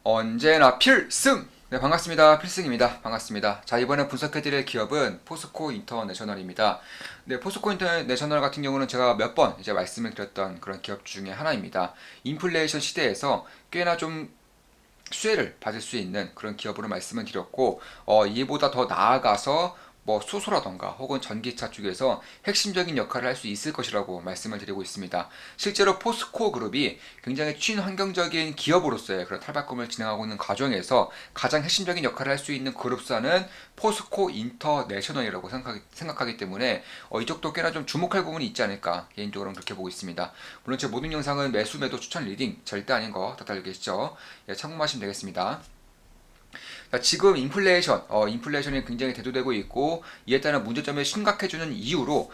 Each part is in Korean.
언제나 필승! 네, 반갑습니다. 필승입니다. 반갑습니다. 자, 이번에 분석해드릴 기업은 포스코 인터내셔널입니다. 네, 포스코 인터내셔널 같은 경우는 제가 몇 번 이제 말씀을 드렸던 그런 기업 중에 하나입니다. 인플레이션 시대에서 꽤나 좀 수혜를 받을 수 있는 그런 기업으로 말씀을 드렸고, 이보다 더 나아가서 뭐 수소라던가 혹은 전기차 쪽에서 핵심적인 역할을 할 수 있을 것이라고 말씀을 드리고 있습니다. 실제로 포스코 그룹이 굉장히 친환경적인 기업으로서의 그런 탈바꿈을 진행하고 있는 과정에서 가장 핵심적인 역할을 할 수 있는 그룹사는 포스코 인터내셔널이라고 생각하기 때문에 이쪽도 꽤나 좀 주목할 부분이 있지 않을까 개인적으로는 그렇게 보고 있습니다. 물론 제 모든 영상은 매수 매도 추천 리딩 절대 아닌 거 다들 알겠죠? 예, 참고하시면 되겠습니다. 지금 인플레이션이 굉장히 대두되고 있고 이에 따른 문제점을 심각해주는 이유로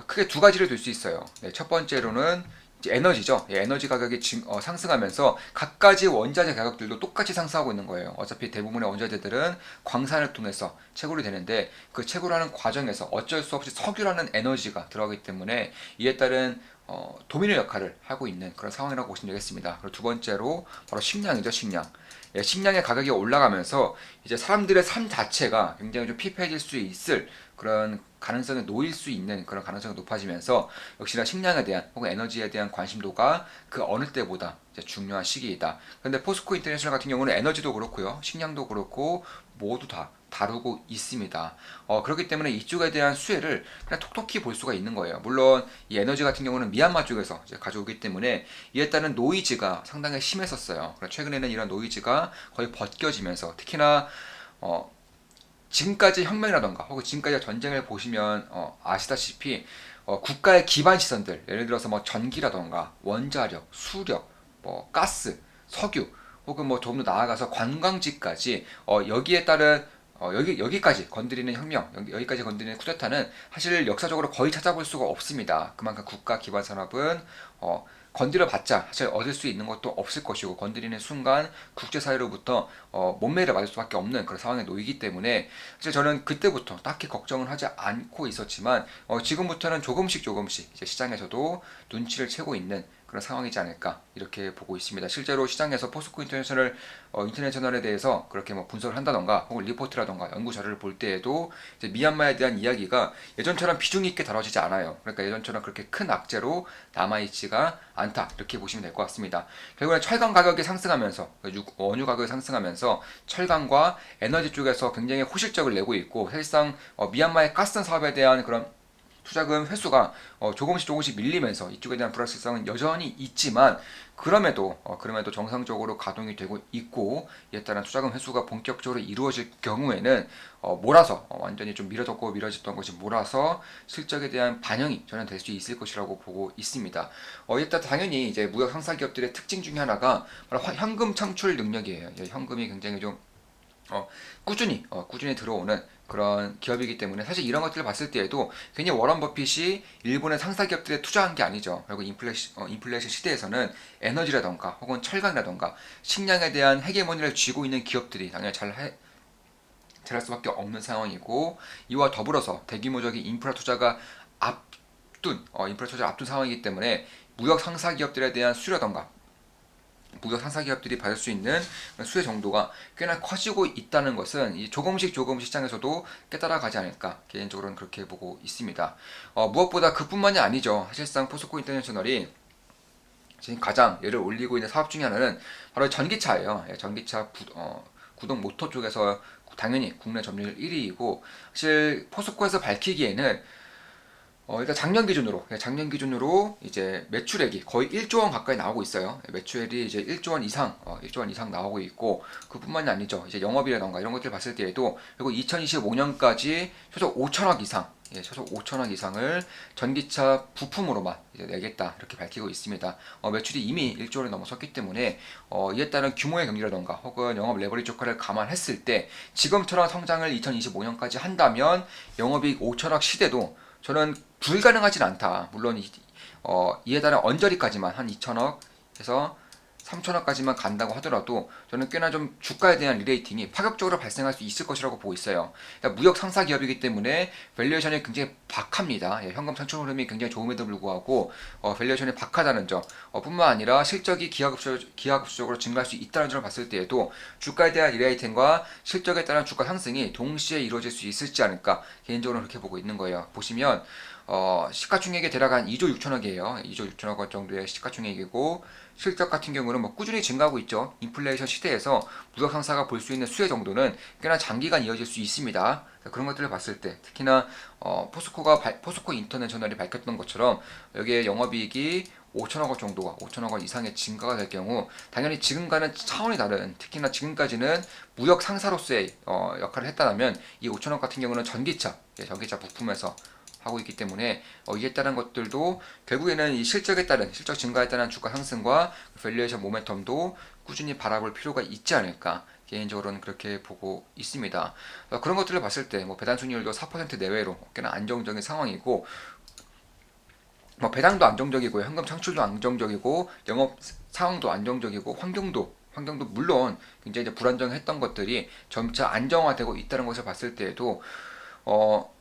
크게 두 가지를 들 수 있어요. 네, 첫 번째로는 이제 에너지죠. 예, 에너지 가격이 상승하면서 각가지 원자재 가격들도 똑같이 상승하고 있는 거예요. 어차피 대부분의 원자재들은 광산을 통해서 채굴이 되는데 그 채굴하는 과정에서 어쩔 수 없이 석유라는 에너지가 들어가기 때문에 이에 따른 도미노 역할을 하고 있는 그런 상황이라고 보시면 되겠습니다. 그리고 두 번째로 바로 식량이죠, 식량. 예, 식량의 가격이 올라가면서 이제 사람들의 삶 자체가 굉장히 좀 피폐해질 수 있을 그런 가능성에 놓일 수 있는 그런 가능성이 높아지면서 역시나 식량에 대한 혹은 에너지에 대한 관심도가 그 어느 때보다 이제 중요한 시기이다. 그런데 포스코 인터내셔널 같은 경우는 에너지도 그렇고요, 식량도 그렇고 모두 다 다루고 있습니다. 그렇기 때문에 이쪽에 대한 수혜를 그냥 톡톡히 볼 수가 있는 거예요. 물론 이 에너지 같은 경우는 미얀마 쪽에서 이제 가져오기 때문에 이에 따른 노이즈가 상당히 심했었어요. 최근에는 이런 노이즈가 거의 벗겨지면서 특히나 어, 지금까지 혁명이라던가 혹은 지금까지 전쟁을 보시면 아시다시피 국가의 기반 시설들 예를 들어서 뭐 전기라던가 원자력, 수력, 뭐 가스, 석유 혹은 뭐 조금 더 나아가서 관광지까지 여기에 따른 여기까지 건드리는 혁명, 여기까지 건드리는 쿠데타는 사실 역사적으로 거의 찾아볼 수가 없습니다. 그만큼 국가 기반 산업은 건드려봤자 사실 얻을 수 있는 것도 없을 것이고 건드리는 순간 국제사회로부터 몸매를 맞을 수밖에 없는 그런 상황에 놓이기 때문에 사실 저는 그때부터 딱히 걱정을 하지 않고 있었지만 지금부터는 조금씩 이제 시장에서도 눈치를 채고 있는 그런 상황이지 않을까 이렇게 보고 있습니다. 실제로 시장에서 포스코 인터내셔널에 대해서 그렇게 뭐 분석을 한다던가 혹은 리포트라던가 연구 자료를 볼 때에도 이제 미얀마에 대한 이야기가 예전처럼 비중 있게 다뤄지지 않아요. 그러니까 예전처럼 그렇게 큰 악재로 남아있지가 않다 이렇게 보시면 될 것 같습니다. 결국엔 철강 가격이 상승하면서 원유 가격이 상승하면서 철강과 에너지 쪽에서 굉장히 호실적을 내고 있고 사실상 미얀마의 가스 사업에 대한 그런 투자금 회수가 조금씩 밀리면서 이쪽에 대한 불확실성은 여전히 있지만 그럼에도 정상적으로 가동이 되고 있고 이에 따른 투자금 회수가 본격적으로 이루어질 경우에는 몰아서 완전히 좀 미뤄졌던 것이 몰아서 실적에 대한 반영이 저는 될 수 있을 것이라고 보고 있습니다. 일단 당연히 이제 무역 상사 기업들의 특징 중에 하나가 바로 현금 창출 능력이에요. 현금이 굉장히 좀 꾸준히 들어오는 그런 기업이기 때문에 사실 이런 것들을 봤을 때에도 괜히 워런 버핏이 일본의 상사 기업들에 투자한 게 아니죠. 결국 인플레이션 시대에서는 에너지라던가 혹은 철강이라던가 식량에 대한 헤게모니를 쥐고 있는 기업들이 당연히 잘할 수밖에 없는 상황이고 이와 더불어서 대규모적인 인프라 투자를 앞둔 상황이기 때문에 무역 상사 기업들에 대한 수요라던가 무역 상사 기업들이 받을 수 있는 수혜 정도가 꽤나 커지고 있다는 것은 조금씩 시장에서도 깨달아가지 않을까 개인적으로는 그렇게 보고 있습니다. 무엇보다 그뿐만이 아니죠. 사실상 포스코 인터내셔널이 지금 가장 얘를 올리고 있는 사업 중에 하나는 바로 전기차예요. 전기차 구동 모터 쪽에서 당연히 국내 점유율 1위이고 사실 포스코에서 밝히기에는 일단 작년 기준으로 이제 매출액이 거의 1조 원 가까이 나오고 있어요. 매출액이 이제 1조 원 이상 나오고 있고 그뿐만이 아니죠. 이제 영업이라던가 이런 것들 봤을 때에도 그리고 2025년까지 최소 5천억 이상을 전기차 부품으로만 이제 내겠다 이렇게 밝히고 있습니다. 매출이 이미 1조 원을 넘어섰기 때문에 이에 따른 규모의 경기라던가 혹은 영업 레버리지 효과를 감안했을 때 지금처럼 성장을 2025년까지 한다면 영업이익 5천억 시대도 저는 불가능하진 않다. 물론 이에 따른 언저리까지만 한 2천억에서 3천원까지만 간다고 하더라도 저는 꽤나 좀 주가에 대한 리레이팅이 파격적으로 발생할 수 있을 것이라고 보고 있어요. 그러니까 무역 상사 기업이기 때문에 밸류에이션이 굉장히 박합니다. 현금 창출 흐름이 굉장히 좋음에도 불구하고 밸류에이션이 박하다는 점 뿐만 아니라 실적이 기하급수적으로 증가할 수 있다는 점을 봤을 때에도 주가에 대한 리레이팅과 실적에 따른 주가 상승이 동시에 이루어질 수 있을지 않을까 개인적으로 그렇게 보고 있는 거예요. 보시면 시가총액이 대략 한 2조 6천억이에요. 2조 6천억 원 정도의 시가총액이고 실적 같은 경우는 뭐 꾸준히 증가하고 있죠. 인플레이션 시대에서 무역 상사가 볼 수 있는 수혜 정도는 꽤나 장기간 이어질 수 있습니다. 그런 것들을 봤을 때 특히나 포스코 인터내셔널이 밝혔던 것처럼 여기에 영업이익이 5천억 원 정도가 5천억 원 이상의 증가가 될 경우 당연히 지금과는 차원이 다른 특히나 지금까지는 무역 상사로서의 역할을 했다면 이 5천억 같은 경우는 전기차 부품에서 하고 있기 때문에 이에 따른 것들도 결국에는 이 실적에 따른 실적 증가에 따른 주가 상승과 밸류에이션 모멘텀도 꾸준히 바라볼 필요가 있지 않을까 개인적으로는 그렇게 보고 있습니다. 그런 것들을 봤을 때 뭐 배당 수익률도 4% 내외로 꽤나 안정적인 상황이고 뭐 배당도 안정적이고 현금 창출도 안정적이고 영업 상황도 안정적이고 환경도 물론 굉장히 이제 불안정했던 것들이 점차 안정화되고 있다는 것을 봤을 때에도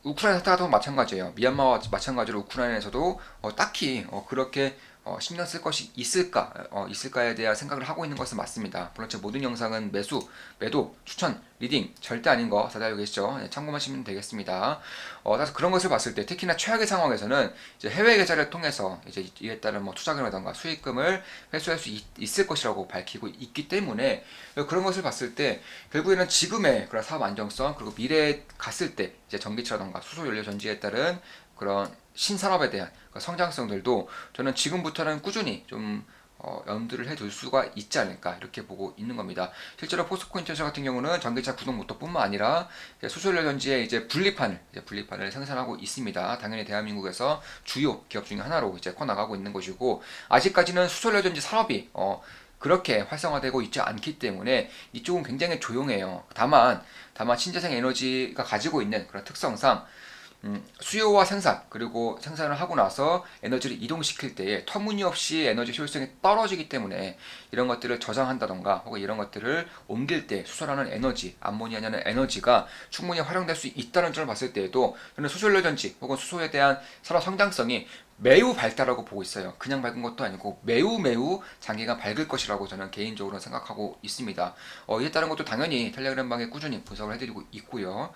우크라이나 사태가 마찬가지예요. 미얀마와 마찬가지로 우크라이나에서도 딱히 그렇게 신경 쓸 것이 있을까에 대한 생각을 하고 있는 것은 맞습니다. 물론 제 모든 영상은 매도, 추천, 리딩 절대 아닌 거 다들 알고 계시죠? 네, 참고하시면 되겠습니다. 따라서 그런 것을 봤을 때 특히나 최악의 상황에서는 이제 해외 계좌를 통해서 이제 이에 따른 뭐 투자금이라던가 수익금을 회수할 수 있을 것이라고 밝히고 있기 때문에 그런 것을 봤을 때 결국에는 지금의 그런 사업 안정성 그리고 미래에 갔을 때 이제 전기차라던가 수소 연료 전지에 따른 그런 신산업에 대한 성장성들도 저는 지금부터는 꾸준히 좀 염두를 해둘 수가 있지 않을까 이렇게 보고 있는 겁니다. 실제로 포스코 인터내셔널 같은 경우는 전기차 구동 모터뿐만 아니라 수소연료 전지의 이제 분리판을 생산하고 있습니다. 당연히 대한민국에서 주요 기업 중에 하나로 이제 커나가고 있는 것이고 아직까지는 수소연료 전지 산업이 그렇게 활성화되고 있지 않기 때문에 이쪽은 굉장히 조용해요. 다만 신재생 에너지가 가지고 있는 그런 특성상 수요와 생산 그리고 생산을 하고 나서 에너지를 이동시킬 때에 터무니없이 에너지 효율성이 떨어지기 때문에 이런 것들을 저장한다던가 혹은 이런 것들을 옮길 때 수소라는 에너지, 암모니아냐는 에너지가 충분히 활용될 수 있다는 점을 봤을 때에도 저는 수소연료 전지 혹은 수소에 대한 산업 성장성이 매우 밝다라고 보고 있어요. 그냥 밝은 것도 아니고 매우 장기간 밝을 것이라고 저는 개인적으로 생각하고 있습니다. 이에 따른 것도 당연히 텔레그램방에 꾸준히 분석을 해드리고 있고요.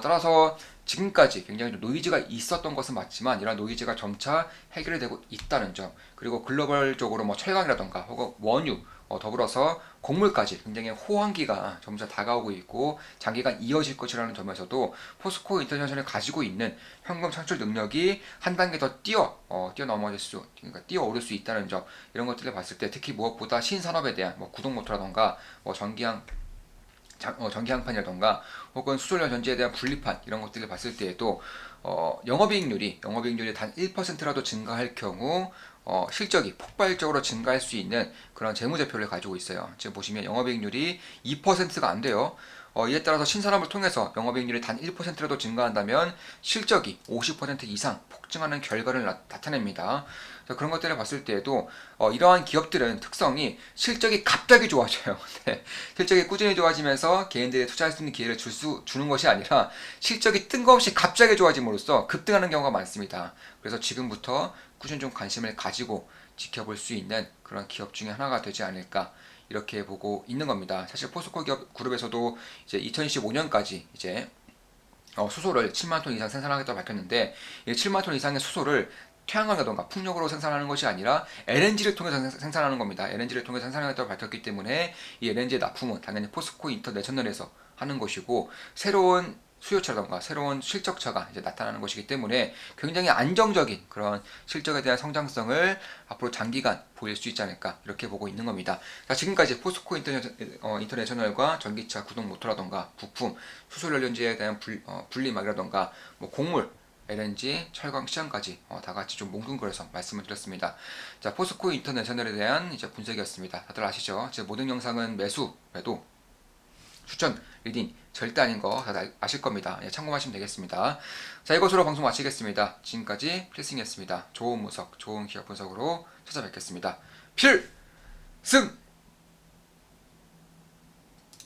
따라서 지금까지 굉장히 노이즈가 있었던 것은 맞지만 이런 노이즈가 점차 해결이 되고 있다는 점 그리고 글로벌적으로 뭐 철강이라던가 혹은 원유 더불어서 곡물까지 굉장히 호황기가 점차 다가오고 있고 장기간 이어질 것이라는 점에서도 포스코 인터내셔널이 가지고 있는 현금 창출 능력이 한 단계 더 뛰어오를 수 있다는 점 이런 것들을 봤을 때 특히 무엇보다 신산업에 대한 뭐 구동모터라던가 뭐 전기항판이라던가 혹은 수소연료 전지에 대한 분리판 이런 것들을 봤을 때에도 영업이익률이 단 1%라도 증가할 경우 실적이 폭발적으로 증가할 수 있는 그런 재무제표를 가지고 있어요. 지금 보시면 영업이익률이 2%가 안 돼요. 이에 따라서 신산업을 통해서 영업이익률이 단 1%라도 증가한다면 실적이 50% 이상 폭증하는 결과를 나타냅니다. 그런 것들을 봤을 때에도 이러한 기업들은 특성이 실적이 갑자기 좋아져요. 네. 실적이 꾸준히 좋아지면서 개인들이 투자할 수 있는 기회를 주는 것이 아니라 실적이 뜬금없이 갑자기 좋아짐으로써 급등하는 경우가 많습니다. 그래서 지금부터 꾸준히 좀 관심을 가지고 지켜볼 수 있는 그런 기업 중에 하나가 되지 않을까 이렇게 보고 있는 겁니다. 사실 포스코 기업 그룹에서도 이제 2025년까지 이제 수소를 7만 톤 이상 생산하겠다고 밝혔는데 이 7만 톤 이상의 수소를 태양광이라던가 풍력으로 생산하는 것이 아니라 LNG를 통해서 생산하는 겁니다. LNG를 통해서 생산하겠다고 밝혔기 때문에 이 LNG의 납품은 당연히 포스코 인터내셔널에서 하는 것이고 새로운 수요차라던가 새로운 실적차가 이제 나타나는 것이기 때문에 굉장히 안정적인 그런 실적에 대한 성장성을 앞으로 장기간 보일 수 있지 않을까 이렇게 보고 있는 겁니다. 자, 지금까지 포스코 인터내셔널과 전기차 구동 모터라던가 부품, 수소연료전지에 대한 분리막이라던가 뭐 곡물 LNG, 철강 시장까지 다 같이 좀 뭉뚱그려서 말씀을 드렸습니다. 자, 포스코 인터내셔널에 대한 이제 분석이었습니다. 다들 아시죠? 제 모든 영상은 매도, 추천, 리딩 절대 아닌 거 다들 아실 겁니다. 예, 참고하시면 되겠습니다. 자, 이것으로 방송 마치겠습니다. 지금까지 필승이었습니다. 좋은 분석, 좋은 기업 분석으로 찾아뵙겠습니다. 필승!